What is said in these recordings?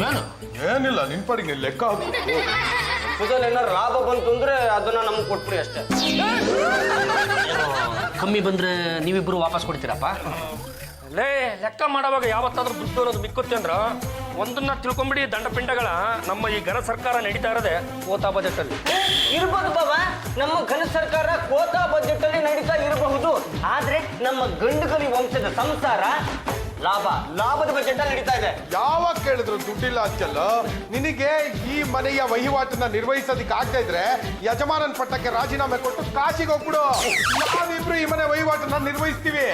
ಏನು ಏನಿಲ್ಲ ನಿನ್ ಪಾಡಿಗೆ ಲೆಕ್ಕ ಹಾಕು. ಏನಾರು ಲಾಭ ಬಂತು ಅಂದ್ರೆ ಅದನ್ನ ನಮ್ಗೆ ಕೊಟ್ರಿ ಅಷ್ಟೇ. ಕಮ್ಮಿ ಬಂದ್ರೆ ನೀವಿಬ್ರು ವಾಪಸ್ ಕೊಡ್ತೀರಪ್ಪ? ಲೇ ಲೆಕ್ಕ ಮಾಡುವಾಗ ಯಾವತ್ತಾದ್ರೂ ದುಡ್ಡು ಅನ್ನೋದು ಮಿಕ್ಕುತ್ತೆ ಒಂದನ್ನ ತಿಳ್ಕೊಂಬಿಡಿ. ದಂಡಪಿಂಡಗಳ ನಮ್ಮ ಈ ಘನ ಸರ್ಕಾರ ನಡೀತಾ ಇರೋದೆ ಕೋತಾ ಬಜೆಟ್ ಅಲ್ಲಿ. ಇರ್ಬೋದು ಬಾಬಾ, ನಮ್ಮ ಘನ ಸರ್ಕಾರ ಕೋತಾ ಬಜೆಟ್ ಅಲ್ಲಿ ನಡೀತಾ ಇರಬಹುದು. ಆದ್ರೆ ನಮ್ಮ ಗಂಡುಗಲಿ ವಂಶದ ಸಂಸಾರ ಲಾಭದ ಬಜೆಟ್ ಅಲ್ಲಿ ನಡೀತಾ ಇದೆ. ಯಾವಾಗ ಕೇಳಿದ್ರು ದುಡ್ಡಿಲ್ಲ ಅಂತಲ್ಲ. ನಿನಗೆ ಈ ಮನೆಯ ವಹಿವಾಟನ್ನ ನಿರ್ವಹಿಸೋದಿಕ್ಕೆ ಆಗ್ತಾ ಇದ್ರೆ ಯಜಮಾನನ್ ಪಟ್ಟಕ್ಕೆ ರಾಜೀನಾಮೆ ಕೊಟ್ಟು ಕಾಶಿಗೆ ಹೋಗ್ಬಿಡು. ನಾವಿಬ್ರು ಈ ಮನೆ ವಹಿವಾಟನ್ನ ನಿರ್ವಹಿಸ್ತೀವಿ.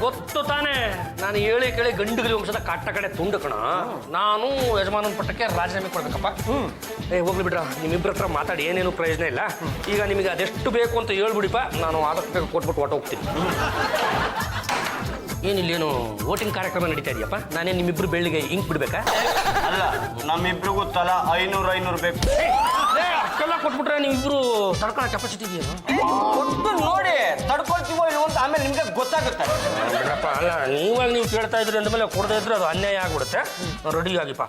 ಗೊತ್ತು ತಾನೆ ನಾನು ಹೇಳಿ ಕೇಳಿ ಗಂಡುಗಲಿ ವಂಶದ ಕಾಟ ಕಡೆ ತುಂಡು ಕಣ. ನಾನು ಯಜಮಾನನ ಪಟ್ಟಕ್ಕೆ ರಾಜೀನಾಮೆ ಕೊಡ್ಬೇಕಪ್ಪ. ಹೋಗ್ಲಿ ಬಿಡ್ರ, ನಿಮ್ಮಿಬ್ಬರ ಹತ್ರ ಮಾತಾಡಿ ಏನೇನು ಪ್ರಯೋಜನ ಇಲ್ಲ. ಈಗ ನಿಮಗೆ ಅದೆಷ್ಟು ಬೇಕು ಅಂತ ಹೇಳ್ಬಿಡಿಪ್ಪ, ನಾನು ಆದಷ್ಟು ಬೇಗ ಕೊಟ್ಬಿಟ್ಟು ಹೊಟ್ಟು ಹೋಗ್ತೀನಿ. ಏನಿಲ್ಲೇನು ವೋಟಿಂಗ್ ಕಾರ್ಯಕ್ರಮ ನಡೀತಾ ಇದೆಯಪ್ಪ? ನಾನೇ ನಿಮ್ಮಿಬ್ರು ಬೆಳ್ಳಿಗೆ ಇಂಕ್ ಬಿಡ್ಬೇಕಾ? ಅಲ್ಲ, ನಮ್ಮಿಬ್ರಿಗೂ ತಲಾ 500 ಬೇಕು. ಅಷ್ಟೆಲ್ಲ ಕೊಟ್ಬಿಟ್ರೆ ನೀವಿಬ್ರು ತಡ್ಕೊಳ್ಳೋ ಕೆಪಾಸಿಟಿ ಇದೆಯಾ? ಕೊಟ್ಟು ನೋಡಿ ತಡ್ಕೊಳ್ತೀವೋ ಇಲ್ವೋ ಅಂತ ಆಮೇಲೆ ನಿಮ್ಗೆ ಗೊತ್ತಾಗುತ್ತೆ. ಬಿಡ್ರಪ್ಪ, ಅಲ್ಲ ನೀವು ಕೇಳ್ತಾ ಇದ್ರಿ ಅಂದಮೇಲೆ ಕೊಡದೇ ಇದ್ರೆ ಅದು ಅನ್ಯಾಯ ಆಗ್ಬಿಡುತ್ತೆ. ರೆಡಿ ಆಗಿಪ್ಪ.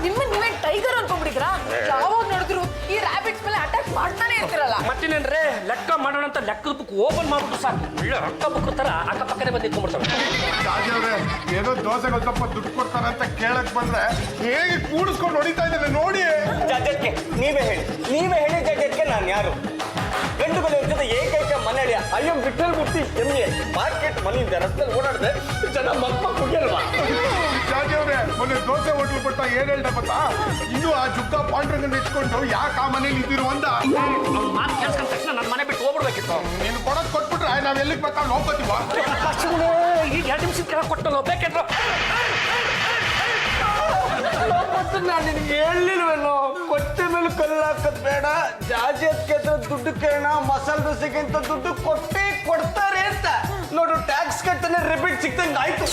ನೀವೇ ಟೈಗರ್ ಅನ್ಕೊಂಡ್ಬಿಟ್ಟಿದ್ರಾ? ಯಾವಾಗ ನೋಡಿದ್ರು ಈ ರ್ಯಾಬಿಟ್ಸ್ ಮೇಲೆ ಅಟ್ಯಾಕ್ ಮಾಡ್ತಾನೆ ಇರ್ತಿರಲ್ಲ. ಮತ್ತೇನೇನ್ರೆ ಲೆಕ್ಕ ಮಾಡೋಣ ಅಂತ ಲೆಕ್ಕದ ಬುಕ್ ಓಪನ್ ಮಾಡ್ಬಿಟ್ಟು ಸಾಕು, ಒಳ್ಳೆ ರೊಕ್ಕ ಬುಕ್ ತರ ಅಕ್ಕಪಕ್ಕನೆ ಬಂದು ಇಟ್ಕೊಂಡ್ಬಿಡ್ತಾರೆ. ಏನೋ ದೋಸೆಗೆ ಒಂದು ಸ್ವಲ್ಪ ದುಡ್ಡು ಕೊಡ್ತಾರೆ ಅಂತ ಕೇಳಕ್ ಬಂದ್ರೆ ಹೇಗೆ ಕೂಡಿಸ್ಕೊಂಡು ಹೊಡಿತಾ ಇದ್ದಾರೆ ನೋಡಿ. ಜಗತ್ಗೆ ನೀವೇ ಹೇಳಿ ಜಗತ್ಗೆ ನಾನು ಯಾರು? ಗಂಡುಗಳ ಜೊತೆ ಏಕೈಕ ಮನೆಯ ಅಯ್ಯೋ ಬಿಟ್ಟಲ್ ಮುಟ್ಟಿ ಎಮ್ಮೆ ಮಾರ್ಕೆಟ್ ಮನೆಯಿಂದ ರಸ್ತೆಯಲ್ಲಿ ಓಡಾಡಿದೆ ಜನ ಮಕ್ಕ ಕುಡಿಯಲ್ವಾ? ಜಾಜಿಯವ್ರೆ, ಮೊನ್ನೆ ದೋಸೆ ಹೋಟ್ಲು ಕೊಟ್ಟ ಏನ್ ಹೇಳ್ದೆ ಗೊತ್ತಾ? ಇನ್ನು ಆ ಜುಗ್ಗ ಪಾಂಡ್ರಂಗನ್ನ ಇಟ್ಕೊಂಡು ಯಾಕೆ ಆ ಮನೇಲಿ ಇದ್ದಿರು ಅಂದ. ಮಾತು ಕೇಳ್ಕೊಂಡ ತಕ್ಷಣ ನನ್ನ ಮನೆ ಬಿಟ್ಟು ಹೋಗ್ಬಿಡ್ಬೇಕಿತ್ತು. ನೀನು ಕೊಡೋದು ಕೊಟ್ಬಿಟ್ರೆ ನಾವ್ ಎಲ್ಲಿಗೆ ಬೇಕಾದ್ರೆ ಹೋಗ್ಕೋತೀವ. ಈಗ 2 ನಿಮಿಷ ಕೆಳಗೆ ಕೊಟ್ಟು ಬೇಕಿದ್ರು. ನಾನು ನಿನಗೆ ಹೇಳಿಲ್ವೇನೋ, ಕೊಟ್ಟೆ ಮೇಲೆ ಕಲ್ಲು ಹಾಕೋದ್ ಬೇಡ. ಜಾಜಿಯತ್ಗೆ ದುಡ್ಡು ಕೇಳೋಣ, ಮಸಾಲೆ ದೋಸೆಗಿಂತ ದುಡ್ಡು ಕೊಡ್ತಾರೆ ಅಂತ. ನೋಡು, ಟ್ಯಾಕ್ಸ್ ಕಟ್ಟನೆ ರಿಪೀಟ್ ಸಿಕ್ತಂಗೆ ಆಯ್ತು.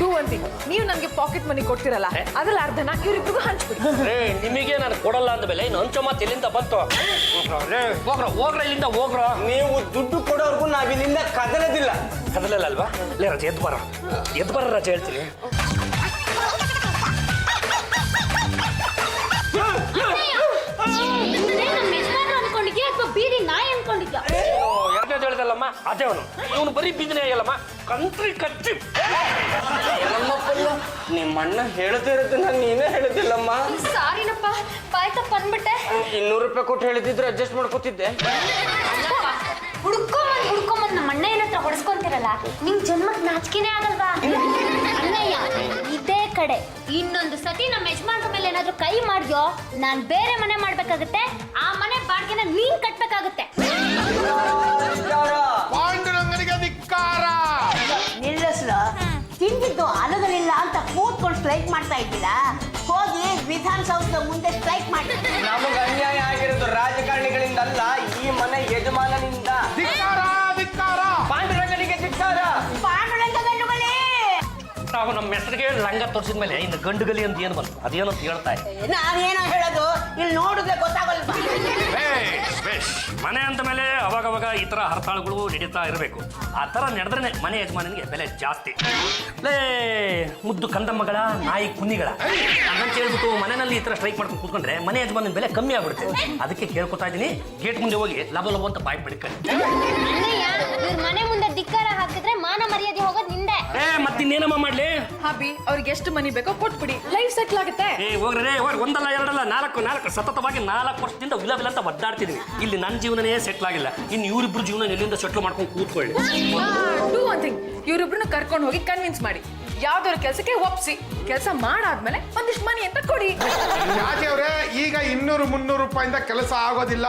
ಡೂ ಅಂತಿ, ನೀವು ನನಗೆ ಪಾಕೆಟ್ ಮನಿ ಕೊಡ್ತಿರಲ್ಲ, ಅದ್ರಲ್ಲಿ ಅರ್ಧನ ಇವ್ರಿಬ್ರಿಗೂ ಹಂಚ್ಬಿಡಿ. ನಿಮಗೆ ನಾನು ಕೊಡಲ್ಲ ಅಂದಮೇಲೆ ಇನ್ನು ಹಂಚೋ ಮಾತು ಎಲ್ಲಿಂದ ಬಂತು? ಹೋಗ್ರ ಇಲ್ಲಿಂದ ಹೋಗ್ರ. ನೀವು ದುಡ್ಡು ಕೊಡೋರ್ಗು ನಾವಿಲ್ಲಿಂದ ಕದಲದಿಲ್ಲ. ಕದಲಲ್ಲ ಅಲ್ವಾ? ಲೇ ರಜೆ ಎದ್ದು ಬರ ರಜೆ ಹೇಳ್ತೀನಿ. ಎರಡನೇದು ಹೇಳ್ದಲ್ಲಮ್ಮ, ಅದೇ ಅವನು. ಇವನು ಬರೀ ಬೀದಿನೇ ಆಗಲ್ಲಮ್ಮ, ಕಂತ್ರಿ ಕಚ್ಚಿ. ನಿಮ್ಮಣ್ಣ ಹೇಳ್ತಾ ಇರೋದನ್ನ ನೀನೇ ಹೇಳಿದಿಲ್ಲಮ್ಮ. ಸಾರಿನಪ್ಪ, ಬಾಯ್ ತಪ್ಪ ಅಂದ್ಬಿಟ್ಟೆ. 200 ರೂಪಾಯಿ ಕೊಟ್ಟು ಹೇಳಿದ್ರೆ ಅಡ್ಜಸ್ಟ್ ಮಾಡ್ಕೋತಿದ್ದೆ. ಹುಡ್ಕೊಂಬಂದ್ ನಮ್ಮ ಅಣ್ಣ ಏನತ್ರ ಹೊಡ್ಸ್ಕೊಂತಿರಲ್ಲ, ನಿಂಗ್ ಜನ್ಮಕ್ ನಾಚಿಕೆನೇ ಆಗಲ್ವಾ? ಅಣ್ಣಯ್ಯ, ಇದೇ ಕಡೆ ಇನ್ನೊಂದು ಸತಿ ನಮ್ಮ ಯಜಮಾನ್ರ ಮೇಲೆ ಏನಾದ್ರೂ ಕೈ ಮಾಡ್ಯೋ, ನಾನ್ ಬೇರೆ ಮನೆ ಮಾಡ್ಬೇಕಾಗತ್ತೆ. ಆ ಮನೆ ಬಾಡಿಗೆನ ನೀನ್ ಕಟ್ಬೇಕಾಗುತ್ತೆ. ಪಾಂಡುರಂಗನಿಗೆ ಧಿಕ್ಕಾರ. ನಿಲ್ಲಿಸ್ಲ, ತಿಂದಿದ್ದು ಅಲಗಲಿಲ್ಲ ಅಂತ ಕೂತ್ಕೊಂಡು ಸ್ಟ್ರೈಕ್ ಮಾಡ್ತಾ ಇದ್ದೀರಾ? ಹೋಗಿ ವಿಧಾನಸೌಧದ ಮುಂದೆ ಸ್ಟ್ರೈಕ್ ಮಾಡಿ. ನಮಗೆ ಅನ್ಯಾಯ ಆಗಿರೋದು ರಾಜಕಾರಣಿಗಳಿಂದಲ್ಲ, ಈ ಮನೆ ಯಜಮಾನನಿಂದ. ಪಾಂಡುರಂಗನಿಗೆ ಧಿಕ್ಕಾರ. ಪಾಂಡುರಂಗ ಗಂಡುಗಳೇ, ನಾವು ನಮ್ಮ ಹೆಸರಿಗೆ ಲಂಗ ತೋರಿಸಿದ ಮೇಲೆ ಇನ್ನು ಗಂಡುಗಲಿ ಅಂತ ಏನು ಬಂತು? ಅದೇನೋ ಹೇಳ್ತಾ ಇದೆ. ನಾನೇನೋ ಹೇಳೋದು ಇಲ್ಲಿ ನೋಡಿದ್ರೆ ಗೊತ್ತಾಗಲ್ವಾ? ಮನೆ ಅಂತ ಮೇಲೆ ಅವಾಗವಾಗ ಈ ತರ ಹರತಾಳುಗಳು ನಡೀತಾ ಇರಬೇಕು. ಆ ತರ ನಡೆದ್ರೆ ಮನೆ ಯಜಮಾನನಿಗೆ ಬೆಲೆ ಜಾಸ್ತಿ. ಲೇ ಮುದ್ದು ಕಂದಮ್ಮಗಳ ನಾಯಿ ಕುನ್ನಿಗಳ ಅಂತ ಹೇಳ್ಬಿಟ್ಟು ಮನೆಯಲ್ಲಿ ಈ ತರ ಸ್ಟ್ರೈಕ್ ಮಾಡ್ಕೊಂಡು ಕೂತ್ಕೊಂಡ್ರೆ ಮನೆ ಯಜಮಾನನ ಬೆಲೆ ಕಮ್ಮಿ ಆಗ್ಬಿಡುತ್ತೆ. ಅದಕ್ಕೆ ಕೇಳ್ಕೊತಾ ಇದೀನಿ, ಗೇಟ್ ಮುಂದೆ ಹೋಗಿ ಲಬ ಅಂತ ಬಾಯ್ ಬಿಡ್ಕೊಂಡು. ಮನೆ ಮುಂದೆ ಧಿಕ್ಕಾರ ಹಾಕಿದ್ರೆ ಮಾನ ಮರ್ಯಾದೆ ಹೋಗೋದು ನಿಂದೆ. ಮತ್ತಿನ್ನೇನಮ್ಮ ಮಾಡ್ಲಿ? ಹಾಬಿ, ಅವ್ರಿಗೆ ಎಷ್ಟು ಮನಿ ಬೇಕೋ ಕೊಟ್ಬಿಡಿ, ಲೈಫ್ ಸೆಟ್ಲ್ ಆಗುತ್ತೆ. ಹೋಗ್ರೆ ಒಂದಲ್ಲ ಎರಡಲ್ಲ ನಾಲ್ಕು ಸತತವಾಗಿ 4 ವರ್ಷದಿಂದ ವಿಲ ಅಂತ ಒದ್ದಾಡ್ತಿದೀನಿ. ಇಲ್ಲಿ ನನ್ನ ಜೀವನನೇ ಸೆಟ್ಲ್ ಆಗಿಲ್ಲ. ಇನ್ನು ಇವರಿಬ್ರು ಜೀವನ ಎಲ್ಲಿಂದ ಸೆಟ್ಲ್ ಮಾಡ್ಕೊಂಡು ಕೂತ್ಕೊಳ್ಳಿ. ಡೂ ಒನ್ ಥಿಂಗ್, ಇವರಿಬ್ರನ್ನ ಕರ್ಕೊಂಡು ಹೋಗಿ ಕನ್ವಿನ್ಸ್ ಮಾಡಿ, ಯಾವ್ದಾದ್ರು ಕೆಲಸಕ್ಕೆ ಒಪ್ಸಿ, ಕೆಲಸ ಮಾಡಾದ್ಮೇಲೆ ಒಂದಿಷ್ಟು ಮನಿ ಅಂತ ಕೊಡಿ. ಜಾಜಿಯವ್ರೆ, ಈಗ 200-300 ರೂಪಾಯಿಂದ ಕೆಲಸ ಆಗೋದಿಲ್ಲ.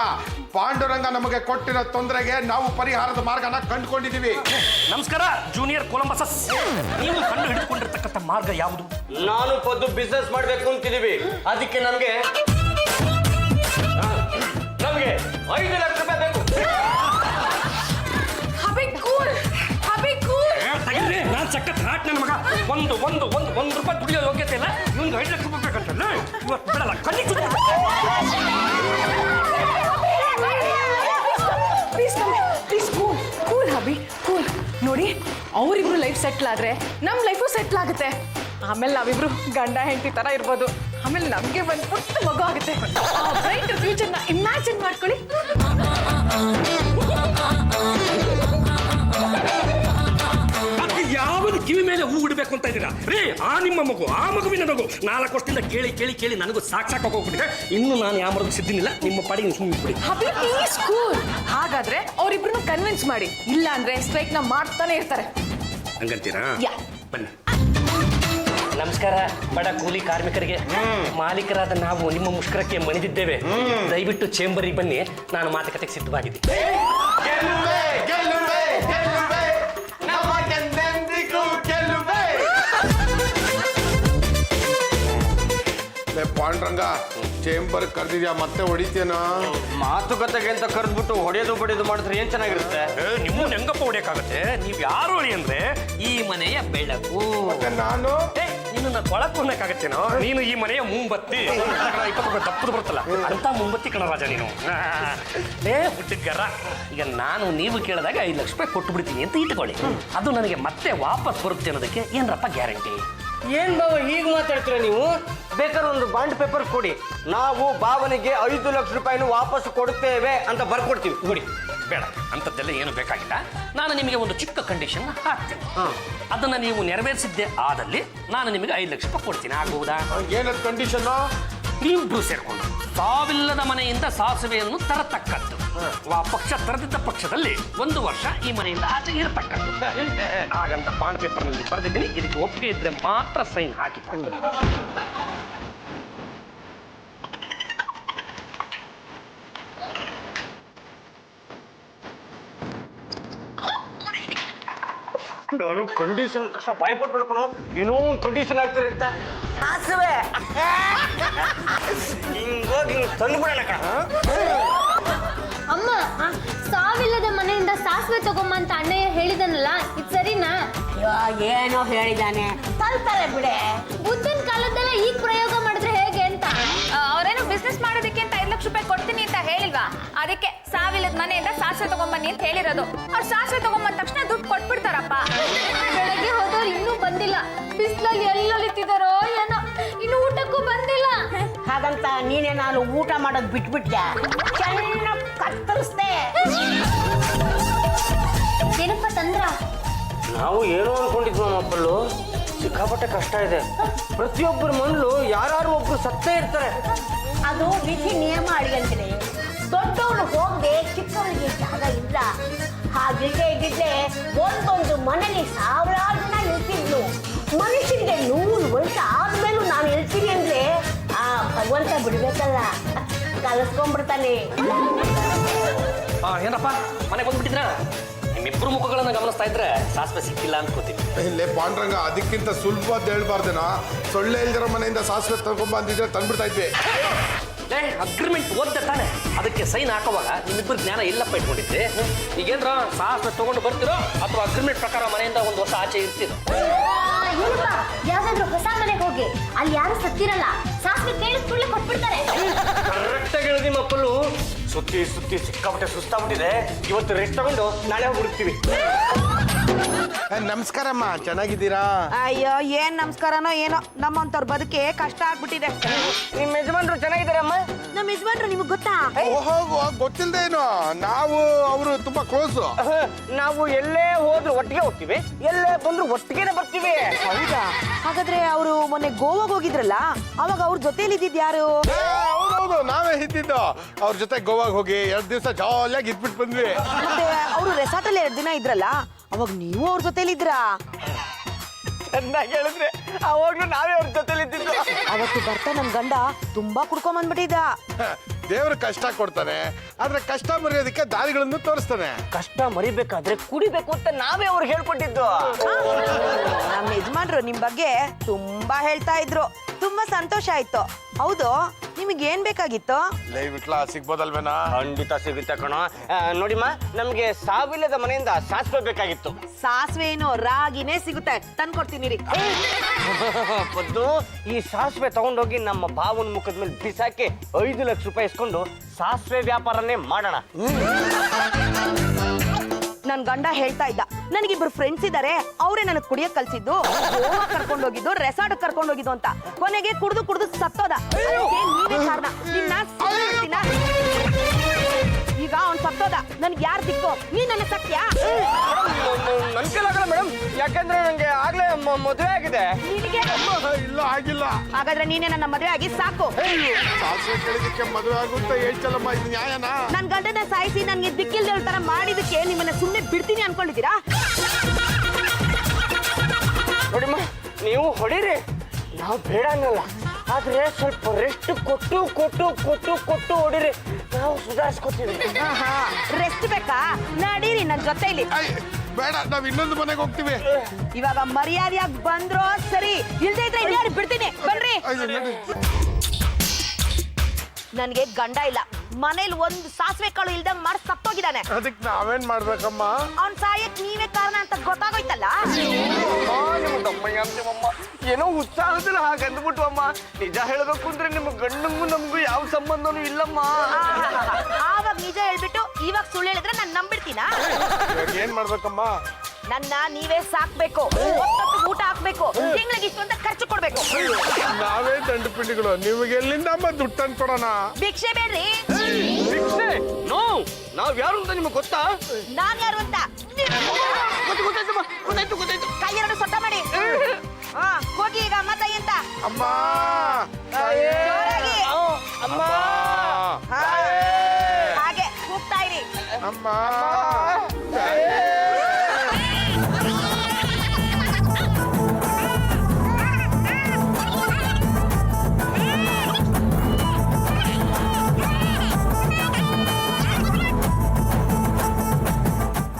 ಪಾಂಡುರಂಗ ನಮಗೆ ಕೊಟ್ಟಿರೋ ತೊಂದರೆಗೆ ನಾವು ಪರಿಹಾರದ ಮಾರ್ಗನ ಕಂಡುಕೊಂಡಿದೀವಿ. ನಮಸ್ಕಾರ ಜೂನಿಯರ್ ಕೊಲಂಬಸಸ್. ನೀವು ಕಂಡು ಹಿಡಿದುಕೊಂಡಿರ್ತಕ್ಕಂಥ ಮಾರ್ಗ ಯಾವುದು? ನಾನು ಪದ್ದು ಬಿಸ್ನೆಸ್ ಮಾಡ್ಬೇಕು ಅಂತಿದೀವಿ. ಅದಕ್ಕೆ ನಮ್ಗೆ 5 ಲಕ್ಷ ರೂಪಾಯಿ ಬೇಕು. ನಾನು ಸಖತ್ ಹಾಟ್ ನನ್ನ ಮಗ. ಒಂದು ರೂಪಾಯಿ ದುಡಿಯೋ ಯೋಗ್ಯತೆ ಇಲ್ಲ. ಇವ್ನಿಗೆ 5 ಲಕ್ಷ ರೂಪಾಯಿ ಬೇಕಂತಲ್ಲ, ಇವತ್ತು ಬಿಡಲ್ಲ. Please cool ಹಬಿ. ಕೂಲ್ ನೋಡಿ, ಅವರಿಬ್ರು ಲೈಫ್ ಸೆಟ್ಲ್ ಆದ್ರೆ ನಮ್ಮ ಲೈಫು ಸೆಟ್ಲ್ ಆಗುತ್ತೆ. ಆಮೇಲೆ ನಾವಿಬ್ರು ಗಂಡ ಹೆಂಡತಿ ತರ ಇರ್ಬೋದು. ಆಮೇಲೆ ನಮ್ಗೆ ಒಂದು ಪುಟ್ಟ ಮಗು ಆಗುತ್ತೆ. ಬ್ರೈಟ್ ಫ್ಯೂಚರ್ನ ಇಮ್ಯಾಜಿನ್ ಮಾಡ್ಕೊಳ್ಳಿ. ಯಾವುದು ಕಿವಿ ಮೇಲೆ ಹೂ ಬಿಡಬೇಕು ಅಂತ ಇದ್ದೀರಾ ರೀ? ಆ ನಿಮ್ಮ ಮಗು, ಆ ಮಗುವಿನ ಮಗು 4 ವರ್ಷದಿಂದ ಕೇಳಿ ಕೇಳಿ ಕೇಳಿ ನನಗೂ ಸಾಕು ಹೋಗ್ಬಿಟ್ಟಿದೆ. ಇನ್ನು ನಾನು ಯಾವ ಮರದ್ದು ಸಿದ್ದಿನಿಲ್ಲ. ನಿಮ್ಮ ಪಾಡಿಗೆ ಸುಮ್ಮನೆ ಬಿಡಿ. ಸ್ಕೂಲ್ ಹಾಗಾದ್ರೆ ಅವರಿಬ್ರು ಕನ್ವಿನ್ಸ್ ಮಾಡಿ, ಇಲ್ಲ ಅಂದ್ರೆ ಸ್ಟ್ರೈಕ್ ನ ಮಾಡ್ತಾನೆ ಇರ್ತಾರೆ. ಹಂಗಂತೀರಾ? ಬನ್ನಿ. ನಮಸ್ಕಾರ ಬಡ ಕೂಲಿ ಕಾರ್ಮಿಕರಿಗೆ. ಮಾಲೀಕರಾದ ನಾವು ನಿಮ್ಮ ಮುಷ್ಕರಕ್ಕೆ ಮಣಿದಿದ್ದೇವೆ. ದಯವಿಟ್ಟು ಚೇಂಬರಿಗೆ ಬನ್ನಿ, ನಾನು ಮಾತುಕತೆಗೆ ಸಿದ್ಧವಾಗಿದ್ದೆ. ಪಾಂಡ್ರಂಗ, ಚೇಂಬರ್ ಕರೆದಿದ್ಯಾ? ಮತ್ತೆ ಹೊಡಿತೇನೋ? ಮಾತುಕತೆಗೆ ಅಂತ ಕರೆದ್ಬಿಟ್ಟು ಹೊಡೆಯೋದು ಬಡಿಯೋದು ಮಾಡಿದ್ರೆ ಏನ್ ಚೆನ್ನಾಗಿರುತ್ತೆ? ನಿಮ್ಮ ಹೆಂಗಪ್ಪ ಹೊಡಿಯಕ್ಕಾಗತ್ತೆ? ನೀವ್ ಯಾರು ಹೊಳಿ ಅಂದ್ರೆ ಈ ಮನೆಯ ಬೆಳಕು. ನಾನು ನಿನ್ನ ಕೊಳಕು ಅನ್ನಕ್ಕಾಗತ್ತೇನೋ? ನೀನು ಈ ಮನೆಯ ಮುಂಬತ್ತಿ. 20 ದಪ್ಪದು ಬರುತ್ತಲ್ಲ ಅಂತ ಮುಂಬತ್ತಿ ಕಣ ರಾಜ ನೀನು. ಹುಟ್ಟಿಗರ. ಈಗ ನಾನು ನೀವು ಕೇಳಿದಾಗ 5 ಲಕ್ಷ ರೂಪಾಯಿ ಕೊಟ್ಟು ಬಿಡ್ತೀನಿ ಅಂತ ಇಟ್ಕೊಳ್ಳಿ. ಅದು ನನಗೆ ಮತ್ತೆ ವಾಪಸ್ ಬರುತ್ತೆ ಅನ್ನೋದಕ್ಕೆ ಏನ್ರಪ್ಪ ಗ್ಯಾರಂಟಿ? ಏನ್ ಬಾವ ಹೀಗೆ ಮಾತಾಡ್ತೀರ ನೀವು? ಬೇಕಾದ್ರೆ ಒಂದು ಬಾಂಡ್ ಪೇಪರ್ ಕೊಡಿ, ನಾವು ಭಾವನಿಗೆ 5 ಲಕ್ಷ ರೂಪಾಯಿನ ವಾಪಸ್ ಕೊಡ್ತೇವೆ ಅಂತ ಬರ್ಕೊಡ್ತೀವಿ. ನೋಡಿ, ಬೇಡ, ಅಂಥದ್ದೆಲ್ಲ ಏನು ಬೇಕಾಗಿಲ್ಲ. ನಾನು ನಿಮಗೆ ಒಂದು ಚಿಕ್ಕ ಕಂಡೀಷನ್ ಹಾಕ್ತೇನೆ. ಅದನ್ನ ನೀವು ನೆರವೇರಿಸಿದ್ದೆ ಆದಲ್ಲಿ ನಾನು ನಿಮಗೆ 5 ಲಕ್ಷ ರೂಪಾಯಿ ಕೊಡ್ತೀನಿ. ಆಗಬಹುದಾ? ಏನದ ಕಂಡೀಷನ್? ನೀವಿಬ್ರು ಸೇರ್ಕೊಂಡು ಸಾವಿಲ್ಲದ ಮನೆಯಿಂದ ಸಾಸುವೆಯನ್ನು ತರತಕ್ಕದ್ದು. ಪಕ್ಷ ತರದಿದ್ದ ಪಕ್ಷದಲ್ಲಿ 1 ವರ್ಷ ಈ ಮನೆಯಿಂದ ಆಚೆ ಇರತಕ್ಕದ್ದು. ಹಾಗಂತ ಬಾಂಡ್ ಪೇಪರ್ನಲ್ಲಿ ಬರೆದಿದ್ದೀನಿ. ಇದಕ್ಕೆ ಒಪ್ಪಿಗೆ ಇದ್ರೆ ಮಾತ್ರ ಸೈನ್ ಹಾಕಿ. ನಾನು ಕಂಡೀಷನ್ ಭಯ ಪಟ್ಬಿಡ್ಕೊಂಡು ಏನೋ ಒಂದು ಕಂಡೀಷನ್ ಆಗ್ತಾರೆ ಅಂತ ಸಾಸುವೆ ಹಿಂಗೋಗಿ ತಂದ್ಬಿಡೋಣ ಕಣ. ಅಮ್ಮ, ಸಾವಿಲ್ಲದ ಮನೆಯಿಂದ ಸಾಸಿವೆ ತಗೊಂಬ ಅಂತ ಅಣ್ಣಯ್ಯ ಹೇಳಿದನಲ್ಲ, ಇದು ಸರಿನಾ? ಏನೋ ಹೇಳಿದಾನೆ, ತಲ್ತಾರೆ ಬಿಡೆ. ಬುದ್ಧನ ಕಾಲದಲ್ಲ ಈಗ ಪ್ರಯೋಗ ಮಾಡಿದ್ರೆ ಹೇಗೆ ಅಂತ. ಅವರೇನು ಬಿಸ್ನೆಸ್ ಮಾಡೋದಕ್ಕೆ ಅಂತ 5 ಲಕ್ಷ ರೂಪಾಯಿ ಕೊಡ್ತೀನಿ ಅಂತ ಹೇಳಿಲ್ವಾ? ಅದಕ್ಕೆ ಸಾವಿಲ್ಲದ ಮನೆಯಿಂದ ಸಾಸಿವೆ ತಗೊಂಬನ್ನಿ ಅಂತ ಹೇಳಿರೋದು. ಅವ್ರು ಸಾಸಿವೆ ತಗೊಂಬಂದ ತಕ್ಷಣ ದುಡ್ಡು ಕೊಟ್ಬಿಡ್ತಾರಪ್ಪ. ಬೆಳಗ್ಗೆ ಹೋದವ್ರು ಇನ್ನೂ ಬಂದಿಲ್ಲ. ಬಿಸಿಲಲ್ಲಿ ಎಲ್ಲೊಲಿತಿದಾರೋ ಏನೋ, ಇನ್ನು ಊಟಕ್ಕೂ ಬಂದಿಲ್ಲ. ಹಾಗಂತ ನೀನೇ ನಾನು ಊಟ ಮಾಡೋದು ಬಿಟ್ಬಿಟ್ಟೆ, ಚೆನ್ನಾಗಿ ಕತ್ತರಿಸ್ದೆ. ಏನಪ್ಪ ತಂದ್ರ? ನಾವು ಏನೋ ಅನ್ಕೊಂಡಿದ್ವಿ ನಮ್ಮಪ್ಪಲ್ಲು. ಸಿಕ್ಕಾಪಟ್ಟೆ ಕಷ್ಟ ಇದೆ. ಪ್ರತಿಯೊಬ್ಬರ ಮನಲು ಯಾರು ಒಬ್ರು ಸತ್ತೇ ಇರ್ತಾರೆ. ಅದು ವಿಧಿ ನಿಯಮ ಅಡಿಗಂತೀನಿ. ದೊಡ್ಡವಳು ಹೋಗದೆ ಚಿಕ್ಕವಳಿಗೆ ಜಾಗ ಇಲ್ಲ. ಹಾಗಿಲ್ಲದೆ ಇದ್ದಿದ್ರೆ ಒಂದೊಂದು ಮನೇಲಿ ಸಾವಿರಾರು ಜನ ಇರ್ತಿದ್ಲು. ಮನುಷ್ಯನಿಗೆ 100 ವರ್ಷ ಆದ್ಮೇಲೂ ನಾನು ಇರ್ತೀನಿ ಅಂದ್ರೆ ಆ ಭಗವಂತ ಬಿಡ್ಬೇಕಲ್ಲ, ಕಲಿಸ್ಕೊಂಡ್ಬಿಡ್ತಾನೆ. ಏನಪ್ಪ ಮನೆಗೆ ಬಂದ್ಬಿಟ್ಟಿದ್ರ? ನಿಮ್ಮಿಬ್ರು ಮುಖಗಳನ್ನ ಗಮನಿಸ್ತಾ ಇದ್ರೆ ಸಾಸಿವೆ ಸಿಕ್ಕಿಲ್ಲ ಅನ್ಕೋತೀನಿ. ಇಲ್ಲೇ ಪಾಂಡ್ರಂಗ, ಅದಕ್ಕಿಂತ ಸುಲಭವಾದ ಹೇಳ್ಬಾರ್ದೇನಾ? ಸೊಳ್ಳೆ ಇಲ್ದಿರೋ ಮನೆಯಿಂದ ಸಾಸಿವೆ ತಗೊಂಬಂದಿದ್ರೆ ತಂದ್ಬಿಡ್ತಾ ಇದ್ವಿ. ಅಗ್ರಿಮೆಂಟ್ ಓದ್ದೆ ತಾನೆ, ಅದಕ್ಕೆ ಸೈನ್ ಹಾಕೋವಾಗ ನಿಮ್ಮಿಬ್ಬರು ಜ್ಞಾನ ಎಲ್ಲಪ್ಪ ಇಟ್ಕೊಂಡಿದ್ರಿ? ಈಗೇನ್ರ ಸಾಸಿವೆ ತಗೊಂಡು ಬರ್ತಿರೋ ಅಥವಾ ಅಗ್ರಿಮೆಂಟ್ ಪ್ರಕಾರ ಮನೆಯಿಂದ 1 ವರ್ಷ ಆಚೆ ಇರ್ತೀರೋ? ಏನಪ್ಪ, ಯಾವ್ದಾದ್ರು ಹೊಸ ಮನೆಗೆ ಹೋಗಿ ಅಲ್ಲಿ ಯಾರು ಸತ್ತಿರಲ್ಲ, ಸಾಸಿವೆ ಕೇಳಿದ ಕೂಡಲೇ ಕೊಟ್ಬಿಡ್ತಾರೆ. ಕರೆಕ್ಟಾಗಿ ಹೇಳಿದ್ವಿ ಮಕ್ಕಳು. ಸುತ್ತಿ ಸುತ್ತಿ ಸಿಕ್ಕಾಪಟ್ಟೆ ಸುಸ್ತಾಗ್ಬಿಟ್ಟಿದೆ. ಇವತ್ತು ರೆಸ್ಟ್ ತಗೊಂಡು ನಾಳೆ ಹೋಗ್ಬಿಡ್ತೀವಿ. ನಮಸ್ಕಾರಮ್ಮ, ಚೆನ್ನಾಗಿದ್ದೀರಾ? ಅಯ್ಯೋ ಏನ್ ನಮಸ್ಕಾರನೋ ಏನೋ, ನಮ್ಮಂತವ್ರ ಬದುಕೆ ಕಷ್ಟ ಆಗ್ಬಿಟ್ಟಿದೆ. ನಿಮ್ಮ ಯಜಮಾನ್ರು ಚೆನ್ನಾಗಿದ್ದಾರಮ್ಮ? ನಮ್ಮ ಯಜಮಾನ್ರು ನಿಮಗ್ ಗೊತ್ತಾ? ಓಹೋ, ಗೊತ್ತಿಲ್ಲದೆ ಏನೋ. ನಾವು ಅವರು ತುಂಬಾ ಕ್ಲೋಸು. ನಾವು ಎಲ್ಲೇ ಹೋದ್ರು ಒಟ್ಟಿಗೆ ಹೋಗ್ತೀವಿ, ಎಲ್ಲೇ ಬಂದ್ರು ಒಟ್ಟಿಗೆನೆ ಬರ್ತೀವಿ. ಹೌದಾ? ಹಾಗಾದ್ರೆ ಅವರು ಮೊನ್ನೆ ಗೋವಾಗ್ ಹೋಗಿದ್ರಲ್ಲ, ಅವಾಗ ಅವ್ರ ಜೊತೆಲಿ ಇದ್ದಿದ್ ಯಾರು? ಹೌದೌದು, ನಾವೇ ಇದ್ದಿದ್ದು. ಅವ್ರ ಜೊತೆ ಗೋವಾಗ್ ಹೋಗಿ 2 ದಿವಸ ಜಾಲಿಯಾಗಿ ಇದ್ಬಿಟ್ಟು ಬಂದ್ವಿ. ಮತ್ತೆ ಅವರು ರೆಸಾರ್ಟ್ ಅಲ್ಲಿ 2 ದಿನ ಇದ್ರಲ್ಲ, ಅವಾಗ ನೀವು ಅವ್ರ ಜೊತೆಲಿ ಇದ್ರಾ? ಚೆನ್ನಾಗಿ ಹೇಳಿದ್ರೆ ಅವಾಗ್ಲೂ ನಾವೇ ಅವ್ರ ಜೊತೆಲಿ ಇದ್ದಿದ್ದು. ಅವತ್ತು ಬರ್ತಾ ನಮ್ ಗಂಡ ತುಂಬಾ ಕುಡ್ಕೊಂಡ್ ಬಂದ್ಬಿಟ್ಟಿದ್ದ. ದೇವ್ರ ಕಷ್ಟ ಕೊಡ್ತಾನೆ, ಆದ್ರೆ ಕಷ್ಟ ಮರೆಯೋದಕ್ಕೆ ದಾರಿಗಳನ್ನು ತೋರಿಸ್ತಾನೆ. ಕಷ್ಟ ಮರಿಬೇಕಾದ್ರೆ ಕುಡಿಬೇಕು ಅಂತ ನಾವೇ ಅವ್ರಿಗೆ ಹೇಳ್ಕೊಟ್ಟಿದ್ದು. ನಮ್ಮ ಯಜಮಾನ್ರು ನಿಮ್ ಬಗ್ಗೆ ತುಂಬಾ ಹೇಳ್ತಾ ಇದ್ರು, ತುಂಬಾ ಸಂತೋಷ ಆಯ್ತು. ಹೌದು, ನಿಮಗೆ ಏನ್ ಬೇಕಾಗಿತ್ತು? ವಿಟ್ಲ ಸಿಗ್ಬೋದಲ್ವೇನಾ? ಖಂಡಿತ ಸಿಗುತ್ತೆ ಕಣ. ನೋಡಿಮ್ಮ, ನಮ್ಗೆ ಸಾವಿಲ್ಲದ ಮನೆಯಿಂದ ಸಾಸಿವೆ ಬೇಕಾಗಿತ್ತು. ಸಾಸಿವೆ ಏನು, ರಾಗಿನೇ ಸಿಗುತ್ತೆ, ತಂದ್ಕೊಡ್ತೀನಿ ರೀ. ಪದ್ದು, ಈ ಸಾಸಿವೆ ತಗೊಂಡೋಗಿ ನಮ್ಮ ಭಾವನ ಮುಖದ ಮೇಲೆ ಬಿಸಾಕಿ 5 ಲಕ್ಷ ರೂಪಾಯಿ ಇಸ್ಕೊಂಡು ಸಾಸಿವೆ ವ್ಯಾಪಾರನೇ ಮಾಡೋಣ. ನನ್ ಗಂಡ ಹೇಳ್ತಾ ಇದ್ದ ನನಗಿಬ್ರು ಫ್ರೆಂಡ್ಸ್ ಇದ್ದಾರೆ ಅವರೇ ನನಗೆ ಕುಡಿಯಕ್ ಕಲ್ಸಿದ್ದು, ಗೋವಾ ಕರ್ಕೊಂಡೋಗಿದ್ದು, ರೆಸಾರ್ಟ್ ಕರ್ಕೊಂಡೋಗಿದ್ದು ಅಂತ. ಕೊನೆಗೆ ಕುಡ್ದು ಸತ್ತೋದ. ಅದಕ್ಕೆ ನೀವೇ ಕಾರಣ. ನಿನ್ನ ಸುಮ್ನಿರ್ತೀನ? ಈಗ ಅವ್ನ್ ಸತ್ತೋದ, ನನ್ಗೆ ಯಾರು ದಿಕ್ಕು? ನೀನ್ ನನ್ನ ಸತ್ಯಾ? ನನ್ ಕೈಲಾಗಲ್ಲ ಮೇಡಮ್, ಯಾಕಂದ್ರೆ ನಂಗೆ ಆಗ್ಲೇ ಮದುವೆ ಆಗಿದೆ. ನಿನಗೆ ಇಲ್ಲ ಆಗಿಲ್ಲ. ಹಾಗಾದ್ರೆ ನೀನೇ ನನ್ನ ಮದುವೆ ಆಗಿ ಸಾಕು. ಸಾಸಿವೆ ಕೇಳಿದಕ್ಕೆ ಮದುವೆ ಆಗುತ್ತಾ ಹೇಳ್ತಲ್ಲಮ್ಮ, ಇದು ನ್ಯಾಯನಾ? ನನ್ ಗಂಡನ ಸಾಯಿಸಿ ನನ್ಗೆ ದಿಕ್ಕಿಲ್ದ ತರ ಮಾಡಿದಕ್ಕೆ ನಿಮ್ಮನ್ನ ಸುಮ್ಮನೆ ಬಿಡ್ತೀನಿ ಅನ್ಕೊಂಡಿದ್ದೀರಾ? ನೋಡಿಮ್ಮ, ನೀವು ಹೊಡೀರಿ, ನಾವು ಬೇಡ ಅನ್ನಲ್ಲ. ಆದ್ರೆ ಸ್ವಲ್ಪ ರೆಸ್ಟ್ ಕೊಟ್ಟು ಹೊಡೀರಿ, ನಾವು ಸುಧಾರಿಸ್ಕೊತೀವಿ. ರೆಸ್ಟ್ ಬೇಕಾ? ನಡೀರಿ ನನ್ ಜೊತೆಲಿ. ಬೇಡ, ನಾವ್ ಇನ್ನೊಂದು ಮನೆಗೆ ಹೋಗ್ತೀವಿ. ಇವಾಗ ಮರ್ಯಾದೆಯಾಗಿ ಬಂದ್ರೋ ಸರಿ, ಇಲ್ದೇ ಇದ್ರೆ ಇನ್ಯಾರು ಬಿಡ್ತೀನಿ. ಬನ್ರಿ. ನನ್ಗೆ ಗಂಡ ಇಲ್ಲ, ಮನೇಲಿ ಒಂದು ಸಾಸಿವೆ ಕಾಳು ಇಲ್ದಂಗ್ ಮಾಡಿ ಸತ್ತೋಗಿದ್ದಾನೆ. ಅದಕ್ಕೆ ನಾವೇನ್ ಮಾಡ್ಬೇಕಮ್ಮ? ಅವ್ನ್ ಸಾಯಕ್ ನೀವೇ ಕಾರಣ ಅಂತ ಗೊತ್ತಾಗೋಯ್ತಲ್ಲ. ನಿಮ್ಮ ತಮ್ಮಯ್ಯ ಅಂತೀವಮ್ಮ, ಏನೋ ಉತ್ಸಾಹದಲ್ಲಿ ಹಾಗೆ ಅಂದ್ಬಿಟ್ಟು ಅಮ್ಮ. ನಿಜ ಹೇಳ್ಬೇಕು ಅಂದ್ರೆ ನಿಮ್ಮ ಗಂಡಂಗೂ ನಮಗೂ ಯಾವ ಸಂಬಂಧನೂ ಇಲ್ಲಮ್ಮ. ಆವಾಗ ನಿಜ ಹೇಳ್ಬಿಟ್ಟು ಇವಾಗ ಸುಳ್ಳು ಹೇಳಿದ್ರೆ ನಾನು ನಂಬಿಡ್ತೀನಾ? ಏನ್ ಮಾಡ್ಬೇಕಮ್ಮ? ನನ್ನ ನೀವೇ ಸಾಕ್ಬೇಕು, ಹೊತ್ತೊತ್ತು ಊಟ ಹಾಕ್ಬೇಕು, ತಿಂಗಳಿಗೆ ಇಷ್ಟು ಅಂತ ಖರ್ಚು ಕೊಡ್ಬೇಕು. ನಾವೇ ದಂಡ ಪಿಂಡಿಗಳು, ನಿಮಗೆ ಎಲ್ಲಿಂದ ಅಮ್ಮ ದುಡ್ಡು ತಂದು ಕೊಡೋಣ? ಭಿಕ್ಷೆ ಬೇಡ್ರಿ. ನೋ, ನಾವ್ ಯಾರು ಅಂತ ನಿಮಗೆ ಗೊತ್ತಾ? ನಾನ್ ಯಾರು ಅಂತ ಗೊತ್ತಾಯ್ತು. ಕೈ ಎರಡು ಸೊಟ್ಟ ಮಾಡಿ. ಹಾ, ಹೋಗಿ ಈಗ ಅಮ್ಮ ತಾಯಿ ಅಂತ. ಅಮ್ಮ ಜೋರಾಗಿ. ಅಮ್ಮ, ಹಾ, ಹಾಗೆ ಕೂಗ್ತಾ ಇರಿ. ಅಮ್ಮ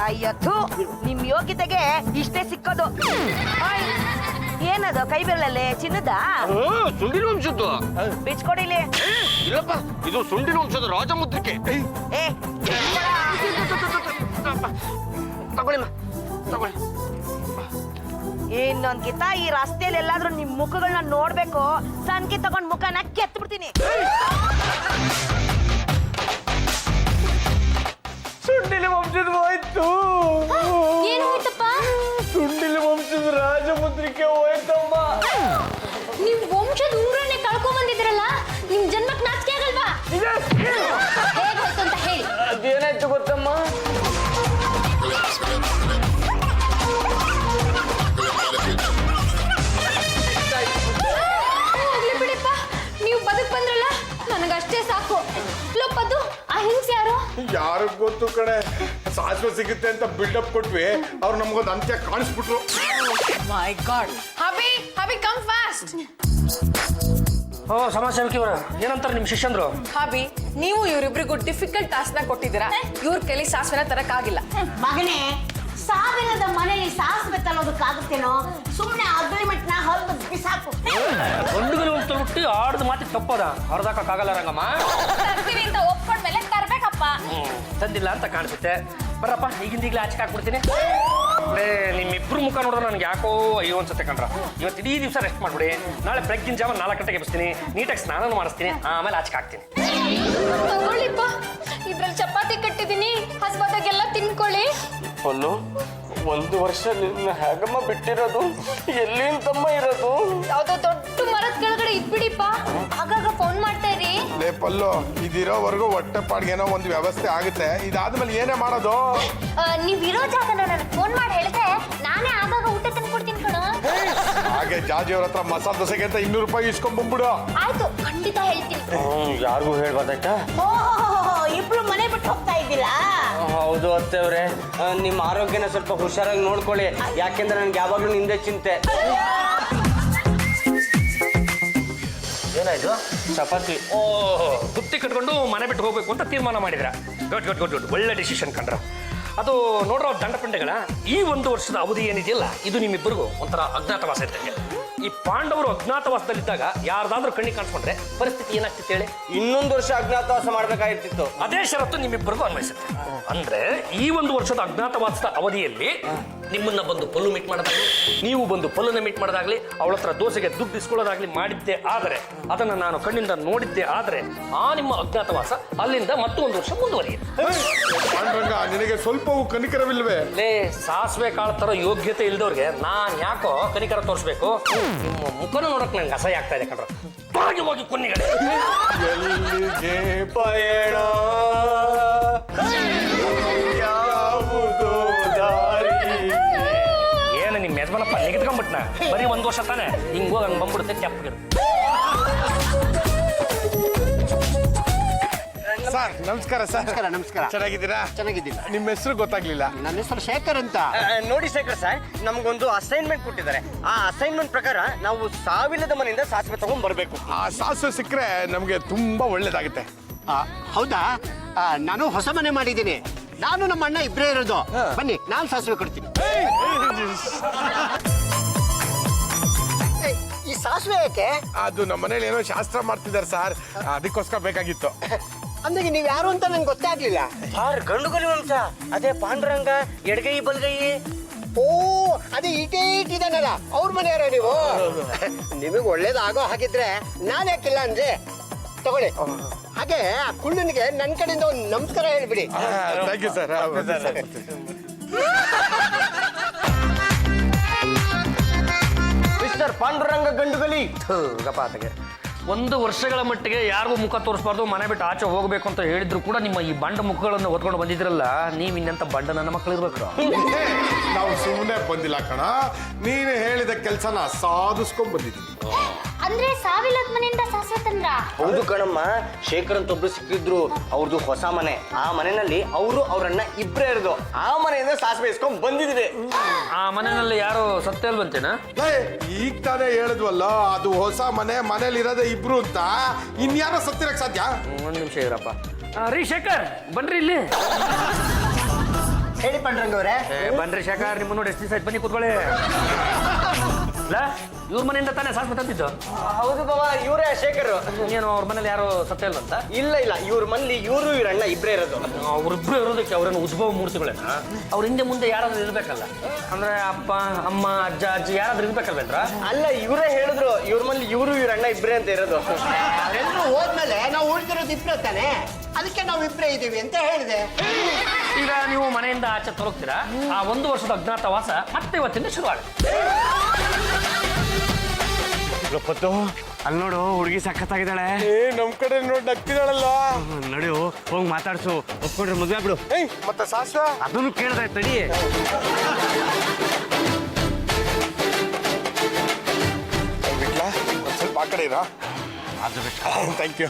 ಅಯ್ಯೋ, ನಿಮ್ ಯೋಗ್ಯತೆಗೆ ಇಷ್ಟೇ ಸಿಕ್ಕೋದು. ಆಯ್, ಏನದು ಕೈ ಬೆರಳಲ್ಲಿ ಚಿನ್ನದ? ಸುಂಡಿನ ವಂಶದ್ದು. ಬಿಚ್ಕೊಡಿಲಿ. ಇಲ್ಲಪ್ಪ, ಇದು ಸುಂಡಿನ ವಂಶದ ರಾಜಮುದ್ರಿಕೆ. ಏ, ತಗೊಳ್ಳಿಮ್ಮ, ತಗೊಳ್ಳಿ. ಇನ್ನೊಂದ್ಕಿತ ಈ ರಸ್ತೆಯಲ್ಲಿ ಎಲ್ಲಾದ್ರೂ ನಿಮ್ ಮುಖಗಳನ್ನ ನೋಡ್ಬೇಕು, ಸನ್ಕಿ ತಗೊಂಡ್ ಮುಖನ ಕೆತ್ತು ಬಿಡ್ತೀನಿ. ಸುಂಡಿನ ವಂಶದ ಹೋಯ್ತು. ಏನು ಹೋಯ್ತಪ್ಪ? ಸುಂಡಿನ ವಂಶದ ರಾಜಮುದ್ರಿಕೆ ಹೋಯ್ತಮ್ಮ. ನಿಮ್ ವಂಶದ ಊರನ್ನೇ ಕಳ್ಕೊಂಡ್ ಬಂದಿದ್ರಲ್ಲ, ನಿಮ್ ಜನ್ಮಕ್ ನಾಚಿಕೆ ಆಗಲ್ವಾ? ಹೇಗ್ ಹೋಯ್ತು ಅಂತ ಹೇಳಿ. ಅದೇನಾಯ್ತು ಗೊತ್ತಮ್ಮ? ಹೋಗ್ಲಿ ಬಿಡಿಪ್ಪ, ನೀವು ಬದುಕ್ ಬಂದ್ರಲ್ಲ, ನನಗಷ್ಟೇ ಸಾಕು. ಲೋಪದ್ದು ಆ ಹಿಂಸೆ ಯಾರು? ಯಾರಿಗ್ ಗೊತ್ತು ಕಡೆ, ಸಾಸಿವೆ ಸಿಗುತ್ತೆ ಅಂತ ಬಿಲ್ಡಪ್ ಕೊಟ್ವಿ, ಅವ್ರು ನಮ್ಗೊಂದು ಅಂತ್ಯ ಕಾಣಿಸ್ಬಿಟ್ರು. My god. Hubby come fast. Oh, ಸಮಾಜ ಸೇವಕಿಯವರು ಏನಂತಾರೆ ನಿಮ್ಮ ಶಿಷ್ಯಂದ್ರು? ಹಬಿ, ನೀವು ಇವರಿಬ್ರಿಗೂ ಡಿಫಿಕಲ್ಟ್ ಟಾಸ್ಕ್ ನ ಕೊಟ್ಟಿದ್ದೀರಾ. ಇವ್ರ ಕೈಲಿ ಸಾಸಿವೆನ ತರಕ್ಕಾಗಿಲ್ಲ. ಮಗನೇ, ಸಾವಿರದ ಮನೆಯಲ್ಲಿ ಸಾಸಿವೆ ತರೋದಕ್ಕಾಗುತ್ತೇನೋ? ಸುಮ್ಮನೆ ಅಗ್ರಿಮೆಂಟ್ ನ ಹೊರದು ಬಿಸಾಕು. ಗಂಡುಗಳು ಹುಟ್ಟಿ ಆಡ್ದು ಮಾತಿ ತಪ್ಪದ ಹೊರದಾಕಕ್ಕಾಗಲ್ಲ ರಂಗಮ್ಮ. ತರ್ತೀವಿ ಅಂತ ಒಪ್ಕೊಂಡ್ಮೇಲೆ ತರ್ಬೇಕಪ್ಪ. ತಂದಿಲ್ಲ ಅಂತ ಕಾಣಿಸುತ್ತೆ. ಬರ್ರಪ್ಪ, ಈಗಿಂದೀಗ್ಲೇ ಆಚೆ ಹಾಕ್ಬಿಡ್ತೀನಿ. ನಿಮ್ಮಿಬ್ರು ಮುಖ ನೋಡಿದ್ರೆ ನನಗೆ ಯಾಕೋ ಅಯ್ಯೋ ಅನ್ಸುತ್ತೆ ಕಣ್ರ. ಇವತ್ತು ಇಡೀ ದಿವಸ ರೆಸ್ಟ್ ಮಾಡ್ಬಿಡಿ. ನಾಳೆ ಬೆಳಗ್ಗಿನ ಜಾವ 4 ಗಂಟೆಗೆ ಎಬ್ಬಿಸ್ತೀನಿ, ನೀಟಾಗಿ ಸ್ನಾನ ಮಾಡಿಸ್ತೀನಿ, ಆಮೇಲೆ ಆಚೆ ಹಾಕ್ತೀನಿ. ತಗೊಳ್ಳಿಪ್ಪ, ಇದ್ರಲ್ಲಿ ಚಪಾತಿ ಕಟ್ಟಿದೀನಿ, ಹಸ್ಬಾದಾಗೆಲ್ಲ ತಿನ್ಕೊಳ್ಳಿ. ಅಲ್ಲೋ, 1 ವರ್ಷ ನಿನ್ನ ಹೇಗಮ್ಮ ಬಿಟ್ಟಿರೋದು? ಎಲ್ಲಿಂತಮ್ಮ ಇರೋದು? ಯಾವ್ದೋ ದೊಡ್ಡ ಮರದ ಕೆಳಗಡೆ ಇದ್ಬಿಡಿಪ್ಪ, ಆಗಾಗ ಫೋನ್ ಮಾಡ್ತಾ ಇರಿ. ಲೇ ಪಲ್ಲು, ಇದಿರೋವರೆಗೂ ಹೊಟ್ಟೆ ಪಾಡ್ಗೇನೋ ಒಂದು ವ್ಯವಸ್ಥೆ ಆಗುತ್ತೆ. ಇದಾದ್ಮೇಲೆ ಏನೇ ಮಾಡೋದು? ನೀವ್ ಇರೋ ಜಾಗನ ನನಗೆ ಫೋನ್ ಮಾಡಿ ಹೇಳಿದ್ರೆ ನಾನೇ ಆಗಾಗ ಊಟ ತಂದ್ಕೊಡ್ತೀನಿ ಕಣೋ. ಹಾಗೆ ಜಾಜಿಯವ್ರ ಹತ್ರ ಮಸಾಲೆ ದೋಸೆಗೆ ಅಂತ 200 ರೂಪಾಯಿ ಇಸ್ಕೊಂಡ್ ಬಂದ್ಬಿಡು. ಆಯ್ತು, ಖಂಡಿತ ಹೇಳ್ತೀನಿ. ಯಾರಿಗೂ ಹೇಳ್ಬಾರ್ದಾಯ್ತ? ಓಹೋ, ಇಬ್ರು ಮನೆ ಬಿಟ್ಟು ಹೋಗ್ತಾ ಇದ್ದೀರಾ? ಹೌದು ಅತ್ತೆವ್ರೆ, ನಿಮ್ಮ ಆರೋಗ್ಯನ ಸ್ವಲ್ಪ ಹುಷಾರಾಗಿ ನೋಡ್ಕೊಳ್ಳಿ. ಯಾಕೆಂದ್ರೆ ನನ್ಗೆ ಯಾವಾಗ್ಲೂ ನಿಂದೆ ಚಿಂತೆ. ಏನಾಯ್ತು? ಚಪಾತಿ. ಓ, ಬುತ್ತಿ ಕಟ್ಕೊಂಡು ಮನೆ ಬಿಟ್ಟು ಹೋಗ್ಬೇಕು ಅಂತ ತೀರ್ಮಾನ ಮಾಡಿದ್ರ. ಗುಡ್, ಒಳ್ಳೆ ಡಿಸಿಷನ್ ಕಂಡ್ರ. ಅದು ನೋಡ್ರೋ ದಂಡಪಿಂಡಗಳ ಈ 1 ವರ್ಷದ ಅವಧಿ ಏನಿದೆಯಲ್ಲ, ಇದು ನಿಮ್ಮಿಬ್ಬರಿಗೂ ಒಂಥರ ಅಜ್ಞಾತವಾಸ ಇದ್ದಂಗೆ. ಈ ಪಾಂಡವರು ಅಜ್ಞಾತವಾಸದಲ್ಲಿದ್ದಾಗ ಯಾರ್ದಾದ್ರೂ ಕಣ್ಣಿಗೆ ಕಾಣಿಸ್ಕೊಂಡ್ರೆ ಪರಿಸ್ಥಿತಿ ಏನಾಗ್ತಿತ್ತು ಹೇಳಿ? ಇನ್ನೊಂದು ವರ್ಷ ಅಜ್ಞಾತವಾಸ ಮಾಡ್ಬೇಕಾಗಿರ್ತಿತ್ತು. ಅದೇ ಷರತ್ತು ನಿಮ್ಮಿಬ್ಬರಿಗೂ ಅನ್ವಯಿಸುತ್ತೆ. ಅಂದ್ರೆ ಈ 1 ವರ್ಷದ ಅಜ್ಞಾತವಾಸದ ಅವಧಿಯಲ್ಲಿ ನಿಮ್ಮನ್ನ ಬಂದು ಪಲ್ಲು ಮೀಟ್ ಮಾಡೋದಾಗ್ಲಿ, ನೀವು ಬಂದು ಪಲ್ಲುನ ಮೀಟ್ ಮಾಡೋದಾಗ್ಲಿ, ಅವಳ ಹತ್ರ ದೋಸೆಗೆ ದುಡ್ಡು ಇಸ್ಕೊಳ್ಳೋದಾಗ್ಲಿ ಮಾಡಿದ್ದೆ ಆದರೆ, ಅದನ್ನ ನಾನು ಕಣ್ಣಿಂದ ನೋಡಿದ್ದೆ ಆದರೆ, ಆ ನಿಮ್ಮ ಅಜ್ಞಾತವಾಸ ಅಲ್ಲಿಂದ ಮತ್ತು 1 ವರ್ಷ ಮುಂದುವರಿಯುತ್ತೆ. ಪಾಂಡುರಂಗ, ನಿನಗೆ ಸ್ವಲ್ಪವೂ ಕನಿಕರವಿಲ್ವೇ? ಲೇ, ಸಾಸಿವೆ ಕಾಳು ತರ ಯೋಗ್ಯತೆ ಇಲ್ದವ್ರಿಗೆ ನಾನ್ ಯಾಕೋ ಕನಿಕರ ತೋರಿಸ್ಬೇಕು? ನಿಮ್ಮ ಮುಖನ ನೋಡಕ್ ನಂಗೆ ಅಸಹ್ಯ ಆಗ್ತಾ ಇದೆ ಕಣ್ರ. ಹೋಗಿ ಹೋಗಿ ಕೊನ್ನಿಗಳೇ. ಎಲ್ಲಿಗೆ ಪಯಣ, ಯಾವುದೋ ದಾರಿ. ಏನು ನಿಮ್ಮ ಯಜಮಾನಪ್ಪ ನೆಗೆದ್ಕೊಂಡ್ಬಿಟ್ನ? ಬರೀ 1 ವರ್ಷ ತಾನೆ ಹಿಂಗ್ ಹೋಗಿ ಹಂಗ್ ಬಂದ್ಬಿಡುತ್ತೆ ಕೆಪ್ಪಗಿರು. ಸರ್ ನಮಸ್ಕಾರ ಸರ್. ನಮಸ್ಕಾರ. ಚೆನ್ನಾಗಿದ್ದೀರಾ? ಚೆನ್ನಾಗಿದ್ದೀನಿ. ನಿಮ್ಮ ಹೆಸರು ಗೊತ್ತಾಗ್ಲಿಲ್ಲ. ನನ್ನ ಹೆಸರು ಶೇಖರ್ ಅಂತ. ನೋಡಿ ಶೇಖರ್ ಸರ್, ನಮಗೊಂದು ಅಸೈನ್ಮೆಂಟ್ ಕೊಟ್ಟಿದ್ದಾರೆ. ಆ ಅಸೈನ್ಮೆಂಟ್ ಪ್ರಕಾರ ನಾವು ಸಾವಿಲ್ಲದ ಮನೆಯಿಂದ ಸಾಸಿವೆ ತಗೊಂಡ್ ಬರ್ಬೇಕು. ಆ ಸಾಸಿವೆ ಸಿಕ್ಕರೆ ನಮಗೆ ತುಂಬಾ ಒಳ್ಳೇದಾಗುತ್ತೆ. ಹೌದಾ? ನಾನು ಹೊಸ ಮನೆ ಮಾಡಿದ್ದೀನಿ. ನಾನು ನಮ್ಮ ಅಣ್ಣ ಇಬ್ಬರೇ ಇರೋದು. ಬನ್ನಿ, ನಾನು ಸಾಸಿವೆ ಕೊಡ್ತೀನಿ. ಈ ಸಾಸಿವೆ ಯಾಕೆ? ಅದು ನಮ್ಮ ಮನೇಲಿ ಏನೋ ಶಾಸ್ತ್ರ ಮಾಡ್ತಿದ್ದಾರೆ ಸರ್, ಅದಕ್ಕೋಸ್ಕರ ಬೇಕಾಗಿತ್ತು. ಅಂದಾಗೆ ನೀವು ಯಾರು ಅಂತ ನಂಗೆ ಗೊತ್ತೇ ಆಗ್ಲಿಲ್ಲ. ಸರ್, ಗಂಡುಗಲಿ ವಂಶ. ಅದೇ ಪಾಂಡುರಂಗ, ಎಡಗೈ ಬಲಗೈ. ಓ, ಅದೇ ಈಟೇ ಇಟ್ಟಿದ್ದಾನಲ್ಲ, ಅವ್ರ ಮನೆಯವರ ನೀವು? ನಿಮಗೆ ಒಳ್ಳೇದಾಗೋ ಹಾಗಿದ್ರೆ ನಾನು ಯಾಕಿಲ್ಲ ಅಂದ್ರೆ ತಗೊಳ್ಳಿ. ಹಾಗೆ ಆ ಕುಳ್ಳನಿಗೆ ನನ್ನ ಕಡೆಯಿಂದ ಒಂದು ನಮಸ್ಕಾರ ಹೇಳ್ಬಿಡಿ. Thank you sir. Mister Panduranga Gandugali. ಗಪಾತಗೆ 1 ವರ್ಷಗಳ ಮಟ್ಟಿಗೆ ಯಾರಿಗೂ ಮುಖ ತೋರಿಸಬಾರ್ದು, ಮನೆ ಬಿಟ್ಟು ಆಚೆ ಹೋಗ್ಬೇಕು ಅಂತ ಹೇಳಿದ್ರು ಕೂಡ ನಿಮ್ಮ ಈ ಬಂಡ ಮುಖಗಳನ್ನು ಹೊತ್ಕೊಂಡು ಬಂದಿದ್ರಲ್ಲ, ನೀವು ಇನ್ನೆಂತ ಬಂಡ ನನ್ನ ಮಕ್ಕಳು ಇರ್ಬೇಕು. ನಾವು ಸುಮ್ಮನೆ ಬಂದಿಲ್ಲ ಕಣ, ನೀನು ಹೇಳಿದ ಕೆಲಸನ ಸಾಧಿಸ್ಕೊಂಡ್ ಬಂದಿದ್ದೀನಿ. ಅಂದ್ರೆ ಸಾವಿಲ್ಲದ ಮನೆಯಿಂದ ಸಾಸಿವೆ ತಂದ್ರ? ಹೌದು ಕಣಮ್ಮ, ಶೇಖರ್ ಅಂತ ಒಬ್ರು ಸಿಕ್ಕಿದ್ರು. ಅವ್ರದ್ದು ಹೊಸ ಮನೆ. ಆ ಮನೆಯಲ್ಲಿ ಅವರು ಅವ್ರನ್ನ ಇಬ್ಬರೇ ಇರೋದು. ಆ ಮನೆಯಿಂದ ಸಾಸಿವೆ ಇಸ್ಕೊಂಡ್ ಬಂದಿದ್ದೀವಿ. ಆ ಮನೆಯಲ್ಲಿ ಯಾರು ಸತ್ಯ ಅಲ್ವಂತೇನಾ? ಈಗ ತಾನೇ ಹೇಳಿದ್ವಲ್ಲ, ಅದು ಹೊಸ ಮನೆ, ಮನೇಲಿ ಇರೋದೇ ಇಬ್ರು ಅಂತ. ಇನ್ಯಾರೋ ಸತ್ತಿರಕ್ ಸಾಧ್ಯ? 1 ನಿಮಿಷ ಇರಪ್ಪ. ರೀ ಶೇಖರ್, ಬನ್ರಿ ಇಲ್ಲಿ. ಹೇಳಿ ಪಾಂಡುರಂಗ ಅವರೇ. ಬನ್ರಿ ಶೇಖರ್, ನಿಮ್ಮ ನೋಡಿ ಎಷ್ಟು ದಿವಸ ಆಯ್ತು, ಬನ್ನಿ ಕೂತ್ಕೊಳ್ಳಿ. ಇವ್ರ ಮನೆಯಿಂದ ತಾನೇ ಸಾಸಿವೆ ತಂದಿದ್ದು? ಹೌದು ಬಾಬಾ, ಇವರೇ ಶೇಖರ್. ನೀನು ಅವ್ರ ಮನೇಲಿ ಯಾರು ಸತ್ಯ ಇಲ್ವಂತ? ಇಲ್ಲ ಇಲ್ಲ, ಇವ್ರ ಮನೇಲಿ ಇವರು ಇವರಣ್ಣ ಇಬ್ಬರೇ ಇರೋದು. ಅವ್ರಿಬ್ರು ಇರೋದಕ್ಕೆ ಅವ್ರೇನು ಉದ್ಭವ ಮೂರ್ತಿಗಳೇನ? ಅವ್ರ ಹಿಂದೆ ಮುಂದೆ ಯಾರಾದ್ರೂ ಇರ್ಬೇಕಲ್ಲ? ಅಂದ್ರೆ ಅಪ್ಪ ಅಮ್ಮ ಅಜ್ಜ ಅಜ್ಜಿ ಯಾರಾದ್ರೂ ಇರ್ಬೇಕಲ್ವೇನ್ರ? ಅಲ್ಲ, ಇವರೇ ಹೇಳಿದ್ರು ಇವ್ರ ಮನೇಲಿ ಇವರು ಇವರಣ್ಣ ಇಬ್ಬರೇ ಅಂತ ಇರೋದು. ಅವರೆಲ್ಲರೂ ಹೋದ್ಮೇಲೆ ನಾವು ಉಳಿದಿರೋದು ಇಬ್ಬರೇ ತಾನೆ, ಅದಕ್ಕೆ ನಾವು ಇಬ್ಬರೇ ಇದ್ದೀವಿ ಅಂತ ಹೇಳಿದೆ. ಈಗ ನೀವು ಮನೆಯಿಂದ ಆಚೆ ತೊಲಗ್ತೀರಾ, ಆ 1 ವರ್ಷದ ಅಜ್ಞಾತವಾಸ ಮತ್ತೆ ಇವತ್ತಿಂದ ಶುರು ಆಗುತ್ತೆ. ಅಲ್ಲಿ ನೋಡು, ಹುಡುಗಿ ಸಖತ್ತಾಗಿದ್ದಾಳೆ. ನಮ್ ಕಡೆ ನೋಡಿ ನಗ್ತಿದಾಳಲ್ಲ. ನಡಿಯು, ಹೋಗಿ ಮಾತಾಡ್ಸು. ಒಪ್ಕೊಂಡ್ರೆ ಮದುವೆ ಆಗ್ಬಿಡು. ಮತ್ತೆ ಸಾಸಿವೆ ಅದನ್ನು ಕೇಳ್ದೆ ತಡಿ. ಬಿಟ್ಲಾ? ಒಂದ್ ಸ್ವಲ್ಪ ಆ ಕಡೆ ಇರಾ. Thank you.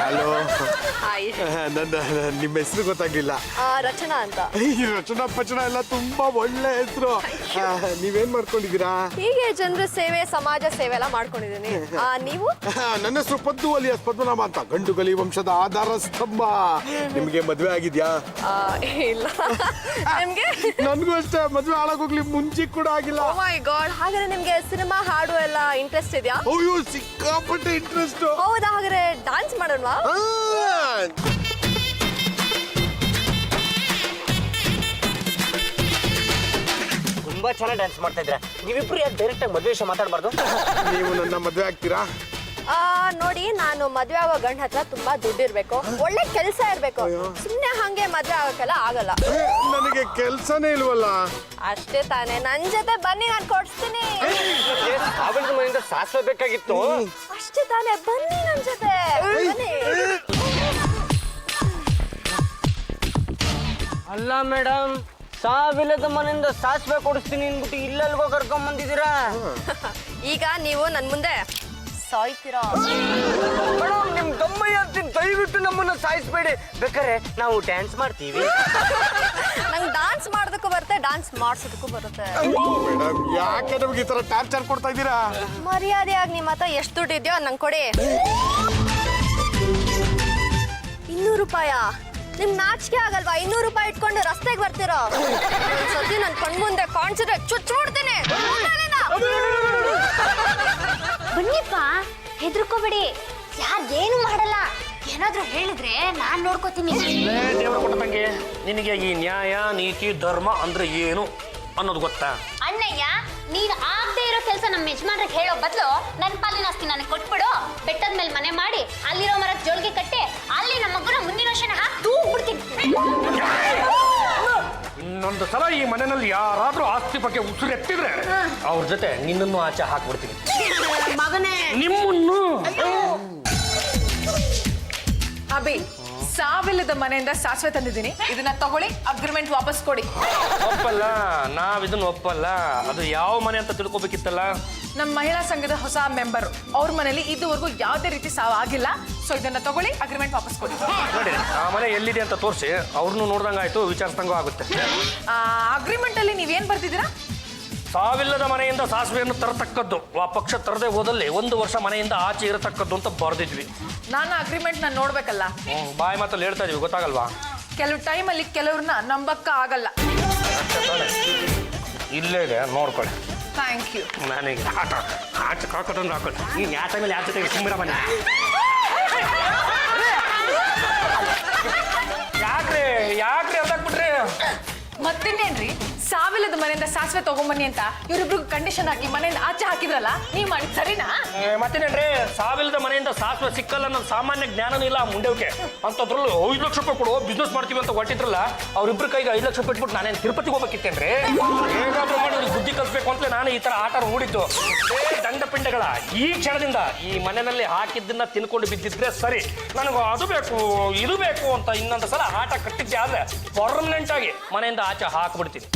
ಹಲೋ, ನಿಮ್ಮ ಹೆಸರು ಗೊತ್ತಾಗ್ಲಿಲ್ಲ. ರಚನಾ ಅಂತ. ಈ ರಚನಾ ಪಚನ ಎಲ್ಲ ತುಂಬಾ ಒಳ್ಳೆ ಹೆಸರು. ನೀವೇನ್ ಮಾಡ್ಕೊಂಡಿದ್ದೀರಾ? ಹೀಗೆ ಜನರ ಸೇವೆ, ಸಮಾಜ ಸೇವೆ ಎಲ್ಲ ಮಾಡ್ಕೊಂಡಿದ್ದೀನಿ. ನೀವು? ನನ್ನ ಹೆಸರು ಪದ್ದು ಅಲಿಯಾಸ್ ಪದ್ಮನಾಭ ಅಂತ, ಗಂಡುಗಲಿ ವಂಶದ ಆಧಾರ ಸ್ತಂಭ. ನಿಮ್ಗೆ ಮದ್ವೆ ಆಗಿದ್ಯಾ? ಇಲ್ಲ. ನಿಮ್ಗೆ? ನನ್ಗೂ ಅಷ್ಟೇ, ಮದ್ವೆ ಹಾಳಾಗೋಗ್ಲಿ ಮುಂಚೆ ಕೂಡ ಆಗಿಲ್ಲ. ಓ ಮೈ ಗಾಡ್. ಹಾಗಾದ್ರೆ ನಿಮ್ಗೆ ಸಿನಿಮಾ ಹಾಡು ಎಲ್ಲ ಇಂಟ್ರೆಸ್ಟ್ ಇದೆಯಾ? ಅಯ್ಯೋ, ಸಿಕ್ಕಾಪಟ್ಟೆ ಇಂಟ್ರೆಸ್ಟ್. ಹೌದಾ? ಹಾಗಾದ್ರೆ ಡಾನ್ಸ್ ಮಾಡೋಣವಾ? ತುಂಬಾ ಚೆನ್ನಾಗಿ ಡ್ಯಾನ್ಸ್ ಮಾಡ್ತಾ ಇದ್ರ. ನೀವಿಬ್ರು ಯಾಕೆ ಡೈರೆಕ್ಟ್ ಆಗಿ ಮದುವೆ ವಿಷಯ ಮಾತಾಡಬಾರ್ದು? ನೀವು ನನ್ನ ಮದ್ವೆ ಆಗ್ತೀರಾ? ನೋಡಿ, ನಾನು ಮದ್ವೆ ಆಗೋ ಗಂಡ ಹತ್ರ ತುಂಬಾ ದುಡ್ಡಿರ್ಬೇಕು, ಒಳ್ಳೆ ಕೆಲಸ ಇರ್ಬೇಕು. ಸುಮ್ನೆ ಹಂಗೆ ಮದ್ವೆ ಆಗಕ್ಕೆಲ್ಲ ಆಗಲ್ಲ. ನನಗೆ ಕೆಲ್ಸನೇ ಇಲ್ವಲ್ಲ. ಅಷ್ಟೇ ತಾನೇ, ನನ್ ಜೊತೆ ಬನ್ನಿ, ನಾನು ಕೊಡ್ಸ್ತೀನಿ. ಸಾವಿರದ ಮನೆಯಿಂದ ಸಾಸಿವೆ ಬೇಕಾಗಿತ್ತು. ಅಷ್ಟೇ ತಾನೇ, ಬನ್ನಿ ನನ್ ಜೊತೆ. ಬನ್ನಿ. ಅಲ್ಲ ಮೇಡಮ್, ಸಾವಿಲ್ಲದ ಮನೆಯಿಂದ ಸಾಸಿವೆ ಕೊಡಿಸ್ತೀನಿ ಅಂದ್ಬಿಟ್ಟು ಇಲ್ಲೆಲ್ಗೋ ಕರ್ಕೊಂಡ್ ಬಂದಿದ್ದೀರಾ? ಈಗ ನೀವು ನನ್ ಮುಂದೆ ಸಾಯ್ತೀರಾ? ಮೇಡಮ್, ನಿಮ್ ದಮ್ಮಯ್ಯ ಅಂತೀನಿ, ದಯವಿಟ್ಟು ನಮ್ಮನ್ನ ಸಾಯಿಸ್ಬೇಡಿ. ಬೇಕಾದ್ರೆ ನಾವು ಡ್ಯಾನ್ಸ್ ಮಾಡ್ತೀವಿ. ನಂಗೆ ಡಾನ್ಸ್ ಮಾಡೋದಕ್ಕೂ ಬರುತ್ತೆ, ಡಾನ್ಸ್ ಮಾಡ್ಸೋದಕ್ಕೂ ಬರುತ್ತೆ. ಮೇಡಮ್, ಯಾಕೆ ನಮ್ಗೆ ಈ ತರ ಟಾರ್ಚರ್ ಕೊಡ್ತಾ ಇದ್ದೀರಾ? ಮರ್ಯಾದೆಯಾಗಿ ನಿಮ್ಮ ಹತ್ರ ಎಷ್ಟು ದುಡ್ಡು ಇದೆಯೋ ನಂಗೆ ಕೊಡಿ. 200 ರೂಪಾಯ? ನಿಮ್ ನಾಚಿಕೆ ಆಗಲ್ವಾ? 200 ರೂಪಾಯಿ ಇಟ್ಕೊಂಡು ರಸ್ತೆಗೆ ಬರ್ತೀರಾ? ಒಂದ್ಸತಿ ನನ್ ಕಣ್ಮುಂದೆ ಕಾಣಿಸಿದ್ರೆ ಚುಚ್ಚಿಬಿಡ್ತೀನಿ. ಹೆದರ್ಕೋಬೇಡಿ, ಯಾರು ಏನು ಮಾಡಲ್ಲ. ಏನಾದ್ರೂ ಹೇಳಿದ್ರೆ ನಾನ್ ನೋಡ್ಕೋತೀನಿ. ದೇವರು ಕೊಟ್ಟ ತಂಗಿ, ನಿನಗೆ ಈ ನ್ಯಾಯ ನೀತಿ ಧರ್ಮ ಅಂದ್ರೆ ಏನು ಅನ್ನೋದು ಗೊತ್ತಾ? ಅಣ್ಣಯ್ಯ, ನೀನ್ ಆಗದೆ ಇರೋ ಕೆಲಸ ನಮ್ಮ ಯಜಮಾನ್ರಿಗೆ ಹೇಳೋ ಬದಲು ನನ್ನ ಪಾಲಿನ ಆಸ್ತಿ ನನಗೆ ಕೊಟ್ಬಿಡು. ಬೆಟ್ಟದ ಮೇಲೆ ಮನೆ ಮಾಡಿ ಅಲ್ಲಿರೋ ಮರಕ್ಕೆ ಜೋಳಿಗೆ ಕಟ್ಟಿ ಅಲ್ಲಿ ನಮ್ಮ ಮಗುನ ಮುಂದಿನ ವರ್ಷ ಹಾಕಿ ತೂಗ್ಬಿಡ್ತೀನಿ. ಇನ್ನೊಂದು ಸಲ ಈ ಮನೆಯಲ್ಲಿ ಯಾರಾದ್ರೂ ಆಸ್ತಿ ಬಗ್ಗೆ ಉಸಿರೆತ್ತಿದ್ರೆ ಅವ್ರ ಜೊತೆ ನಿನ್ನನ್ನು ಆಚೆ ಹಾಕ್ಬಿಡ್ತೀನಿ. ಮಗನೇ ನಿಮ್ಮನ್ನು ಅಭಿ, ಸಾವಿಲ್ಲದ ಮನೆಯಿಂದ ಸಾಸಿವೆ ತಂದಿದ್ದೀನಿ, ಇದನ್ನ ತಗೊಳ್ಳಿ, ಅಗ್ರಿಮೆಂಟ್ ವಾಪಸ್ ಕೊಡಿ. ಒಪ್ಪಲ್ಲ, ನಾವಿದನ್ನು ಒಪ್ಪಲ್ಲ. ಅದು ಯಾವ ಮನೆ ಅಂತ ತಿಳ್ಕೊಬೇಕಿತ್ತಲ್ಲ. ನಮ್ಮ ಮಹಿಳಾ ಸಂಘದ ಹೊಸ ಮೆಂಬರ್, ಅವ್ರ ಮನೇಲಿ ಇದುವರೆಗೂ ಯಾವುದೇ ರೀತಿ ಸಾವು ಆಗಿಲ್ಲ. ಸೊ ಇದನ್ನ ತಗೊಳ್ಳಿ, ಅಗ್ರಿಮೆಂಟ್ ವಾಪಸ್ ಕೊಡಿ. ನೋಡಿ, ಆ ಮನೆ ಎಲ್ಲಿದೆ ಅಂತ ತೋರಿಸಿ ಅವ್ರನ್ನು ನೋಡ್ದಂಗಾಯ್ತು, ವಿಚಾರಿಸ್ದಂಗೂ ಆಗುತ್ತೆ. ಅಗ್ರಿಮೆಂಟ್ ಅಲ್ಲಿ ನೀವೇನ್ ಬರ್ತಿದ್ದೀರಾ? ಸಾವಿಲ್ಲದ ಮನೆಯಿಂದ ಸಾಸಿವೆಯನ್ನು ತರತಕ್ಕದ್ದು, ಆ ಪಕ್ಷ ತರದೆ ಹೋದಲ್ಲಿ 1 ವರ್ಷ ಮನೆಯಿಂದ ಆಚೆ ಇರತಕ್ಕದ್ದು ಅಂತ ಬರೆದಿದ್ವಿ. ನಾನು ಅಗ್ರಿಮೆಂಟ್ ನಾನು ನೋಡ್ಬೇಕಲ್ಲ. ಬಾಯಿ ಮಾತಲ್ಲಿ ಹೇಳ್ತಾ ಇದೀವಿ, ಗೊತ್ತಾಗಲ್ವಾ? ಕೆಲವು ಟೈಮಲ್ಲಿ ಕೆಲವ್ರನ್ನ ನಂಬಕ್ಕ ಆಗಲ್ಲ. ಇಲ್ಲೇ ಇದೆ, ನೋಡ್ಕೊಳ್ಳಿ. Thank you. ನನಗೆ ಆಚೆ ಹಾಕೋದೊಂದು ಹಾಕೋದು. ನೀನು ಯಾವ ಟೈಮಲ್ಲಿ ಯಾವ ಜೊತೆಗೆ ಸುಮ್ಮನೆ ಮನೆ ಯಾಕ್ರಿ ಅರ್ಧಾಕ್ಬಿಟ್ರಿ? ಮತ್ತಿನ್ನೇನ್ರಿ, ಸಾವಿಲ್ಲದ ಮನೆಯಿಂದ ಸಾಸಿವೆ ತಗೊಂಬನ್ನಿ ಅಂತ ಇವ್ರಿಬ್ರಿಗೂ ಕಂಡೀಷನ್ ಹಾಕಿ ಮನೆಯಿಂದ ಆಚೆ ಹಾಕಿದ್ರಲ್ಲ, ನೀವ್ ಮಾಡಿದ್ ಸರಿನಾ? ಮತ್ತೇನೇನ್ರಿ, ಸಾವಿಲ್ಲದ ಮನೆಯಿಂದ ಸಾಸಿವೆ ಸಿಕ್ಕಲ್ಲ ಅನ್ನೋದು ಸಾಮಾನ್ಯ ಜ್ಞಾನನೂ ಇಲ್ಲ ಮುಂಡೆವ್ಕೆ. ಅಂಥದ್ರಲ್ಲೂ 5 ಲಕ್ಷ ರೂಪಾಯಿ ಕೊಡು, ಬಿಸ್ನೆಸ್ ಮಾಡ್ತೀವಿ ಅಂತ ಹೊಟ್ಟಿದ್ರಲ್ಲ, ಅವ್ರಿಬ್ರು ಕೈಗೆ 5 ಲಕ್ಷ ರೂಪಾಯಿ ಇಟ್ಬಿಟ್ಟು ನಾನೇನು ತಿರುಪತಿಗೆ ಹೋಗ್ಬೇಕಿತ್ತೇನ್ರಿ? ಹೇಗಾದ್ರೂ ಮಾಡಿ ಬುದ್ಧಿ ಕಲಿಸ್ಬೇಕು ಅಂತ ನಾನು ಈ ತರ ಆಟ ಹೂಡಿದ್ದು. ದಂಡ ಪಿಂಡಗಳ ಈ ಕ್ಷಣದಿಂದ ಈ ಮನೆಯಲ್ಲಿ ಹಾಕಿದ್ದನ್ನ ತಿನ್ಕೊಂಡು ಬಿದ್ದಿದ್ರೆ ಸರಿ. ನನಗೂ ಅದು ಬೇಕು ಇದು ಬೇಕು ಅಂತ ಇನ್ನೊಂದು ಸಲ ಆಟ ಕಟ್ಟಿದ್ದೆ ಆದ್ರೆ ಪರ್ಮನೆಂಟ್ ಆಗಿ ಮನೆಯಿಂದ ಆಚೆ ಹಾಕ್ಬಿಡ್ತೀನಿ.